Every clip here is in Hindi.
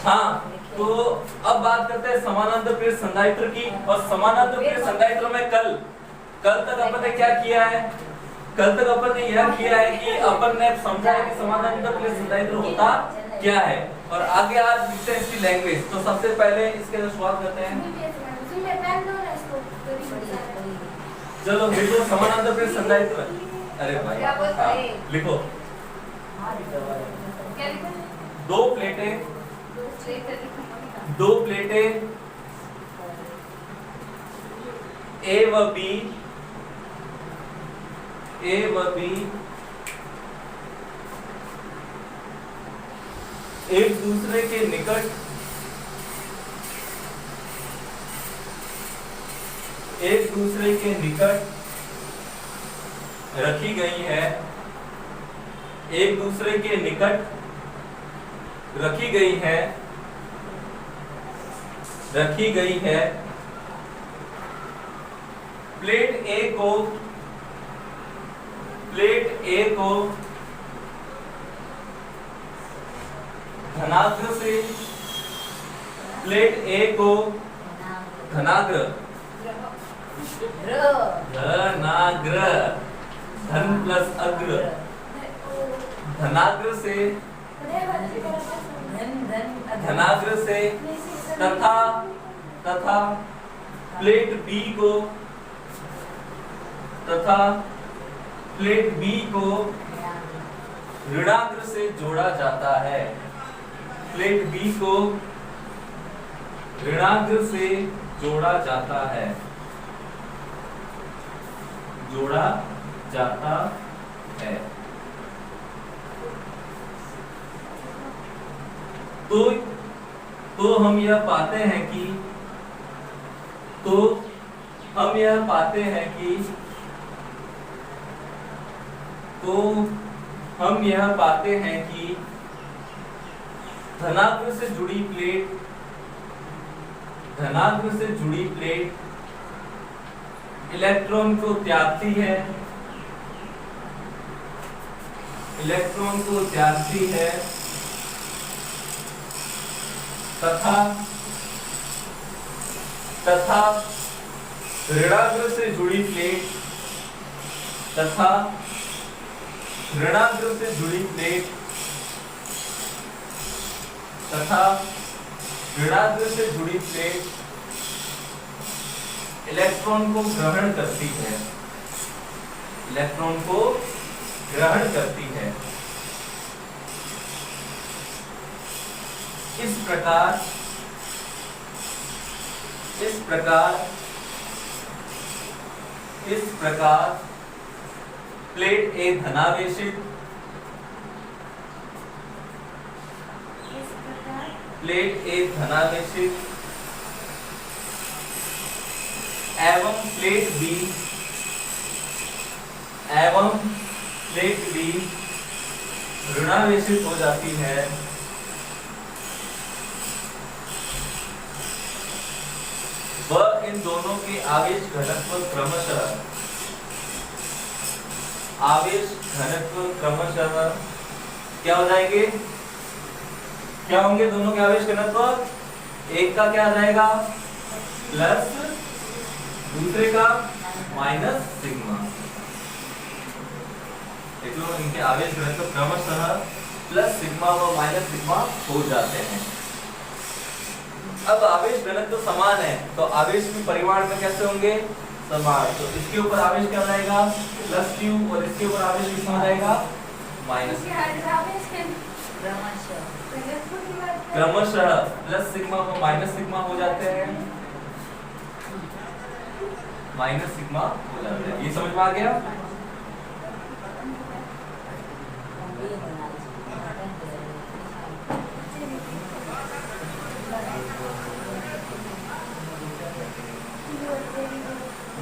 हाँ, तो अब बात करते हैं समानांतर प्लेट संधारित्र की। और समानांतर प्लेट संधारित्र में कल तक अपन ने क्या किया है? कल तक अपन ने यह किया है कि अपन ने समझा है कि समानांतर प्लेट संधारित्र होता क्या है, और आगे आज देखते हैं इसकी लैंग्वेज। तो सबसे पहले इसके शुरुआत करते हैं। चलो लिखो समानांतर प्लेट संधारित्र। अरे भाई हाँ, लिखो। दो प्लेटें ए व बी एक दूसरे के निकट रखी गई है, एक दूसरे के निकट रखी गई है। प्लेट ए को धनाग्र से, धन प्लस अग्र, धनाग्र से तथा प्लेट बी को ऋणाग्र से जोड़ा जाता है। प्लेट बी को ऋणाग्र से जोड़ा जाता है। तो हम यह पाते हैं कि धनाग्र से जुड़ी प्लेट इलेक्ट्रॉन को त्यागती है, तथा ऋणाग्र से जुड़ी प्लेट इलेक्ट्रॉन को ग्रहण करती है। इस प्रकार प्लेट ए धनावेशित एवं प्लेट बी ऋणावेशित हो जाती है। वह इन दोनों के आवेश घनत्व क्रमशः क्या हो जाएंगे? क्या होंगे दोनों के आवेश घनत्व? एक का क्या आ जाएगा? प्लस, दूसरे का माइनस सिग्मा। देख लो, इनके आवेश घनत्व क्रमशः प्लस सिग्मा व माइनस सिग्मा हो जाते हैं। अब आवेश घनत्व तो समान है, तो आवेश के परिमाण में कैसे होंगे? समान। तो इसके ऊपर आवेश क्या हो जाएगा? प्लस क्यू, और इसके ऊपर आवेश कितना हो जाएगा? माइनस। क्रमशः प्लस सिग्मा व माइनस सिग्मा हो जाते हैं, माइनस सिग्मा हो जाते हैं। ये समझ में आ गया?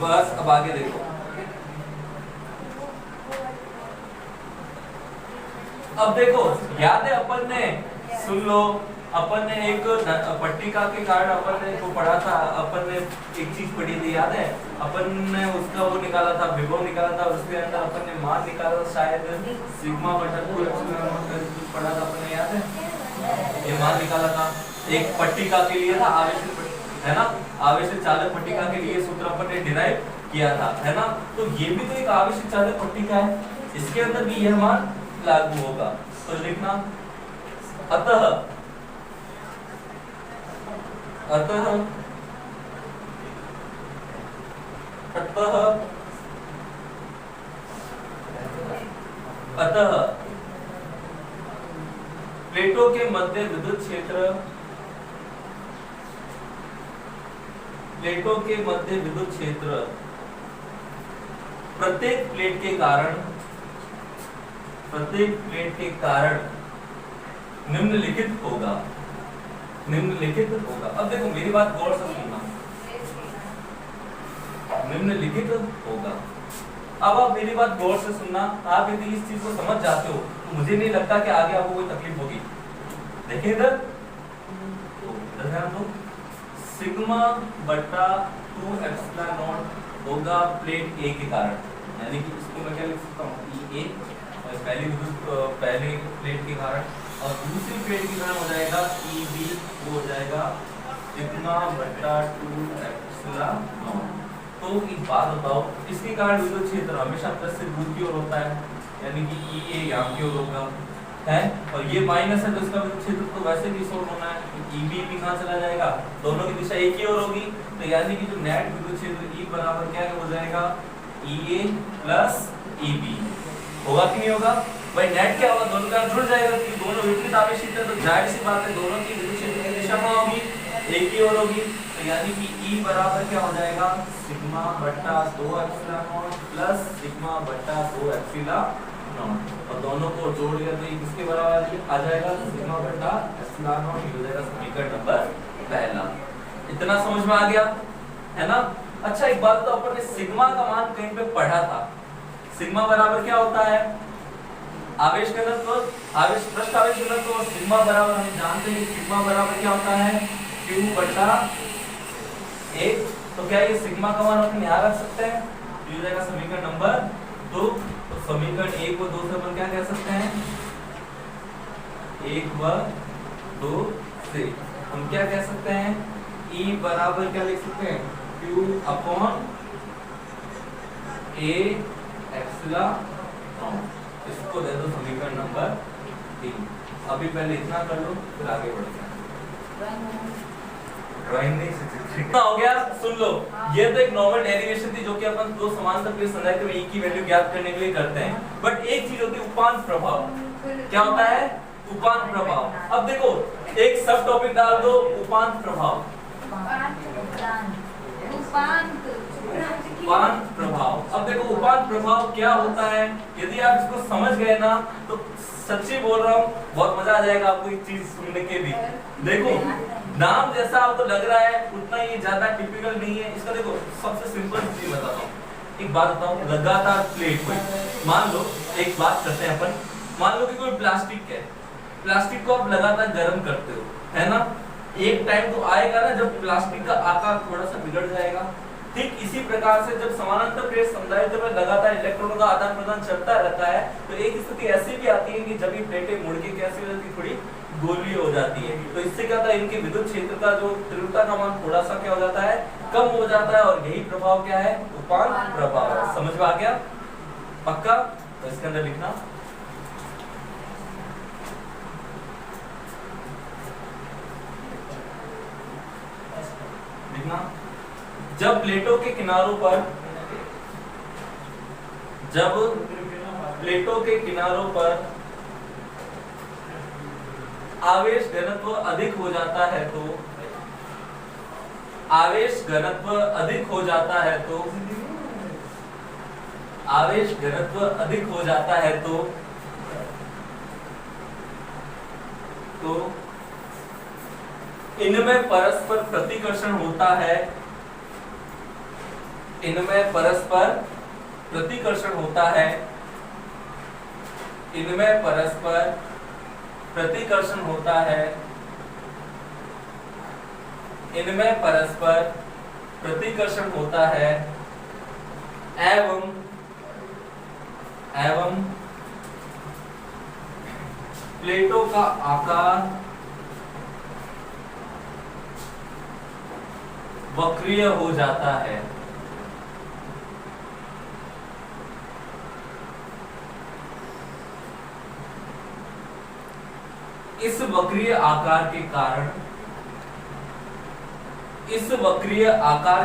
बस अब आगे देखो। अब देखो, याद है अपन ने, सुन लो, अपन ने एक पट्टिका के कारण अपन ने वो पढ़ा था, अपन ने एक चीज पढ़ी थी, याद है? अपन ने उसका वो निकाला था, विभव निकाला था, और उसके अंदर अपन ने मान निकाला था, शायद सिग्मा बटा 2 एप्सिलॉन नॉट कुछ पढ़ा था अपन ने, याद है? ये मान निकाला था। एक पट्टिका के लिए था आवेशित, है ना, आवेशित चालक पट्टिका के लिए सूत्र अपन ने डिराइव किया था, है ना। तो ये भी तो एक आवेशित चालक पट्टिका है, इसके अंदर भी यह मान लागू होगा। तो लिखना अतः अतः अतः अतः प्लेटों के मध्य विद्युत क्षेत्र, प्लेटों के मध्य विद्युत क्षेत्र प्रत्येक प्लेट के कारण निम्नलिखित होगा, निम्नलिखित होगा। अब देखो मेरी बात गौर से सुनना, निम्नलिखित होगा। अब आप मेरी बात गौर से सुनना, आप यदि इस चीज को समझ जाते हो तो मुझे नहीं लगता कि आगे आपको कोई तकलीफ होगी। देखिए इधर, तो इधर ध्यान दो, सिग्मा बटा 2 एप्सिलॉन नॉट होगा प्लेट ए के कारण, यानी कि इसको मैं क्या लिख सकता हूँ, ई ए, और पहले प्लेट के कारण, और दूसरी प्लेट के कारण हो जाएगा ई बी, वो हो जाएगा सिग्मा बटा 2 एप्सिलॉन नॉट। तो एक बात बताओ, इसके कारण विद्युत क्षेत्र हमेशा प्लस से दूर की ओर होता है, यानी कि ई ए यहाँ की ओर होगा, है, और ये माइनस है तो इसका विद्युत क्षेत्र तो वैसे भी इस ओर होना है, तो ई बी भी कहाँ चला जाएगा, दोनों की दिशा एक ही ओर होगी। तो यानी कि जो नेट विद्युत क्षेत्र ई बराबर क्या हो जाएगा, ई ए प्लस ई बी, होगा कि नहीं होगा भाई। नेट क्या होगा, दोनों का जुड़ जाएगा, क्योंकि दोनों विपरीत आवेशित है, तो जाहिर सी बात है दोनों की विद्युत क्षेत्र की दिशा कहाँ होगी, एक ही ओर होगी। तो यानी कि E बराबर क्या हो जाएगा, सिग्मा बटा 2 एप्सिलॉन नॉट प्लस सिग्मा बटा 2 एप्सिलॉन नॉट, और दोनों को जोड़ दिया तो ये किसके बराबर आ जाएगा, सिग्मा बटा एप्सिलॉन नॉट। ये हो जाएगा समीकरण नंबर पहला। इतना समझ में आ गया, है ना। अच्छा एक बात तो अपन ने सिग्मा का मान कहीं पे पढ़ा था, सिग्मा बराबर क्या होता है, आवेश घनत्व, आवेश पृष्ठ आवेश घनत्व, और सिग्मा बराबर हम जानते हैं सिग्मा बराबर क्या होता है, Q बटा 1। तो क्या ये सिग्मा का मान अपन यहाँ रख सकते हैं, ये हो जाएगा समीकरण नंबर 2। तो समीकरण 1 व 2 से अपन क्या कह सकते हैं, 1 व 2 से हम क्या कह सकते हैं, E बराबर क्या लिख सकते हैं, Q upon A epsilon not. इसको दे दो समीकरण नंबर 3। अभी पहले इतना कर लो फिर आगे बढ़ते हैं। ड्राइंग नहीं कितना हो गया, सुन लो। ये तो एक नॉर्मल डेरिवेशन थी जो कि अपन दो समांतर प्लेट संधारित्र में E की वैल्यू ज्ञात करने के लिए करते हैं। बट एक चीज होती है उपांत प्रभाव। क्या होता है, उपांत प्रभाव। अब देखो एक सब टॉपिक डाल दो, उपांत प्रभाव। उपांत प्रभाव। अब देखो उपांत प्रभाव क्या होता है, यदि आप इसको समझ गए ना तो सच्ची बोल रहा हूँ बहुत मजा आ जाएगा आपको एक चीज सुनने के भी। देखो नाम जैसा आपको लग रहा है उतना ये ज्यादा टिपिकल नहीं है इसका। देखो सबसे सिंपल चीज बताता हूँ, एक बात बताऊँ, लगातार प्लेट कोई मान लो, एक बात करते हैं अपन, मान लो कि कोई प्लास्टिक है, प्लास्टिक को आप लगातार गर्म करते हो, है ना। एक टाइम तो आएगा ना जब प्लास्टिक का आकार थोड़ा सा बिगड़ जाएगा। ठीक इसी प्रकार से जब समानांतर प्लेट संधारित्र में लगातार इलेक्ट्रॉनों का आदान प्रदान चलता रहता है तो एक स्थिति ऐसी भी आती है कि जब ये प्लेटें मुड़ के कैसी हो जाती है, थोड़ी गोली हो जाती है। तो इससे क्या होता है, इनके विद्युत क्षेत्र का जो तीव्रता का मान थोड़ा सा क्या हो जाता है, कम हो जाता है, और यही प्रभाव क्या है, उपांत प्रभाव। समझ में आ गया पक्का? तो इसके अंदर लिखना जब प्लेटों के किनारों पर, जब प्लेटों के किनारों पर आवेश घनत्व अधिक हो जाता है तो, आवेश घनत्व अधिक हो जाता है तो, आवेश घनत्व अधिक हो जाता है तो इनमें परस्पर प्रतिकर्षण होता है, इनमें परस्पर प्रतिकर्षण होता है, इनमें परस्पर प्रतिकर्षण होता है, इनमें परस्पर प्रतिकर्षण होता है, एवं प्लेटों का आकार वक्रीय हो जाता है। इस वक्रीय आकार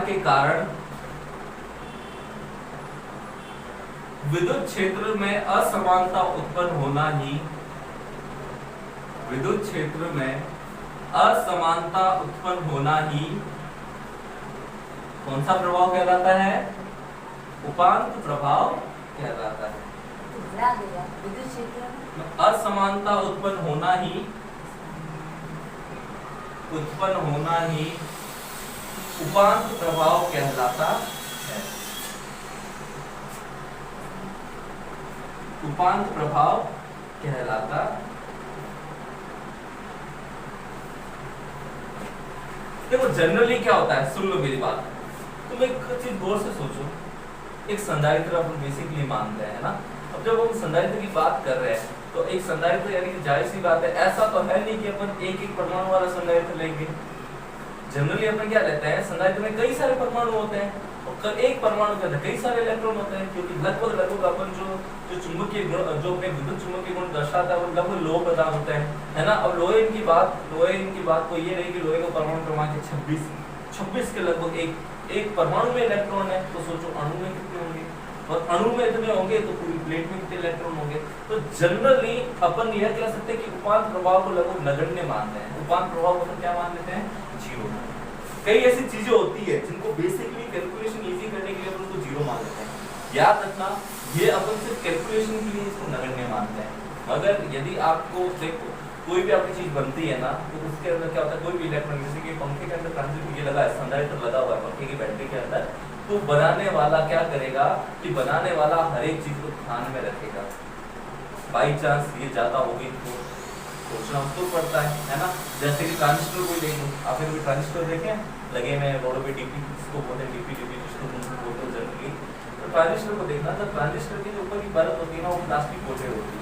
के कारण विद्युत क्षेत्र में असमानता उत्पन्न होना ही कौन सा प्रभाव कहलाता है? उपांत प्रभाव कहलाता है। विद्युत क्षेत्र असमानता उत्पन्न होना ही उपांत प्रभाव कहलाता है। उपांत प्रभाव कहलाता। देखो जनरली क्या होता है, सुन लो मेरी बात, तुम एक चीज गौर से सोचो। एक संधारित्र अपन बेसिकली मानते हैं ना, अब जब हम संधारित्र की बात कर रहे हैं तो एक संधारित्र यानी कि जाहिर सी बात है, ऐसा तो है नहीं कि अपन एक एक परमाणु वाला संधारित्र लेंगे। जनरली अपन क्या लेते हैं, संधारित्र में कई सारे परमाणु होते हैं और एक परमाणु के अंदर कई सारे इलेक्ट्रॉन होते हैं, क्योंकि लगभग अपन जो चुंबकीय गुण, जो अपने विद्युत चुंबकीय गुण दर्शाता है, वो लगभग लोह पदार्थ होते हैं, है ना। अब लोहे की बात तो ये रही कि लोहे का परमाणु क्रमांक 26 के लगभग एक परमाणु में इलेक्ट्रॉन है, तो सोचो अणु में कितने होंगे, और अणु में इतने होंगे तो पूरी प्लेट में कितने इलेक्ट्रॉन होंगे। तो जनरली अपन यह कह सकते हैं कि उपांत प्रभाव को लगभग नगण्य मानते हैं। उपांत प्रभाव को क्या मान लेते हैं? जीरो। कई ऐसी चीजें होती है जिनको बेसिकली कैलकुलेशन इजी करने के लिए अपन उसको जीरो मान लेते हैं। याद रखना, ये अपन सिर्फ कैलकुलेशन के लिए इसको नगण्य मानते हैं। मगर यदि आपको देखो कोई भी आपकी चीज बनती है ना, तो उसके अंदर क्या होता है, कोई भी इलेक्ट्रॉन, जैसे कि पंखे के अंदर ट्रांजिस्टर ये लगा है, संधारित्र लगा हुआ है पंखे की बैटरी के अंदर, तो बनाने वाला क्या करेगा कि बनाने वाला हर एक चीज को ध्यान में रखेगा। बाई चांस ये ज्यादा होगी तो सोचना उसको पड़ता है ना। जैसे कि ट्रांजिस्टर को देख लो, आप फिर भी ट्रांजिस्टर देखें लगे में रोडों पे डीपी, जिसको बोलते हैं डीपी जिसको बोलते हैं जनरली, तो ट्रांजिस्टर को देखना, तो ट्रांजिस्टर के जो ऊपर की परत होती है ना, वो प्लास्टिक कोटेड होती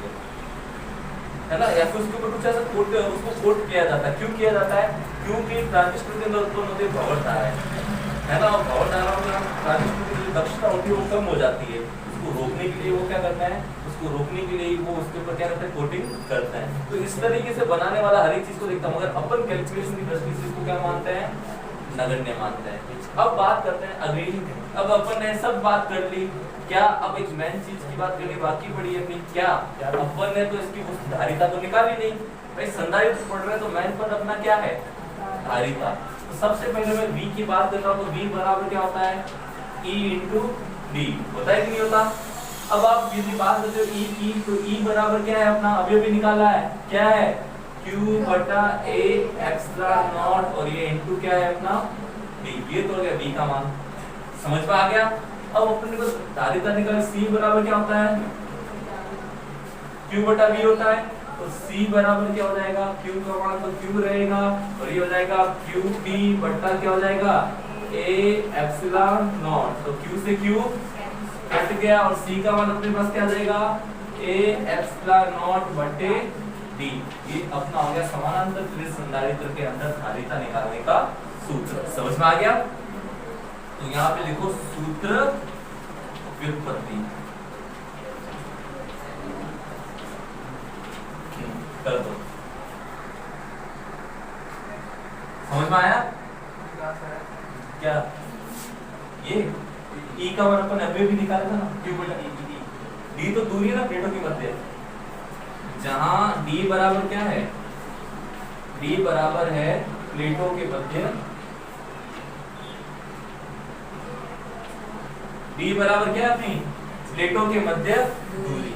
है ना, या फिर उसके ऊपर कुछ ऐसा उसको कोट किया जाता है। क्यों किया जाता है? क्योंकि ट्रांजिस्टर के अंदर उत्पन्न होते भंवर धाराएं, है ना, और भंवर धाराओं में ट्रांजिस्टर की जो दक्षता होती है वो कम हो जाती है। उसको रोकने के लिए वो क्या करता है, उसको रोकने के लिए वो उसके ऊपर क्या करता है, कोटिंग करता है। तो इस तरीके से बनाने वाला हर एक चीज को देखता है, मगर अपन कैलकुलेशन की दृष्टि से इसको क्या मानते हैं? नगण्य मानते हैं। अब बात करते हैं अगली। अब अपन ने सब बात कर ली, क्या अब एक मेन चीज की बात करनी बाकी पड़ी है अपनी, क्या अपन ने तो इसकी धारिता तो निकाली नहीं भाई, संधारित्र पढ़ रहे हैं तो मेन पद अपना क्या है? धारिता। तो सबसे पहले मैं V की बात कर रहा हूँ, तो V बराबर क्या होता है? E इंटू डी होता है कि नहीं होता? अब आप यदि बात करते हो E की, तो E बराबर क्या है अपना, अभी निकाला है, क्या है? Q बटा A एप्सिलॉन नॉट, और ये इंटू क्या है अपना D। ये तो हो गया V का मान, समझ में आ गया। अब अपने को धारिता निकाले, C बराबर क्या होता है? Q बटा V होता है, तो C बराबर क्या हो जाएगा? Q का मान तो Q रहेगा, और ये हो जाएगा QD बटा क्या हो जाएगा? A epsilon not. तो Q से Q कट गया, और C का मान अपने पास क्या आ जाएगा? A एप्सिलॉन नॉट बटे D। ये अपना हो गया समानांतर प्लेट संधारित्र के अंदर धारिता निकालने का सूत्र। समझ में आ गया? तो यहाँ पे लिखो सूत्र व्युत्पत्ति। कर दो, समझ में आया क्या? ये E का मान अपन अभी भी निकाला था ना, Q बटा E। D तो दूरी है ना प्लेटों के मध्य, जहां D बराबर क्या है? D बराबर है प्लेटों के मध्य, D बराबर क्या है अपनी? प्लेटों के मध्य दूरी।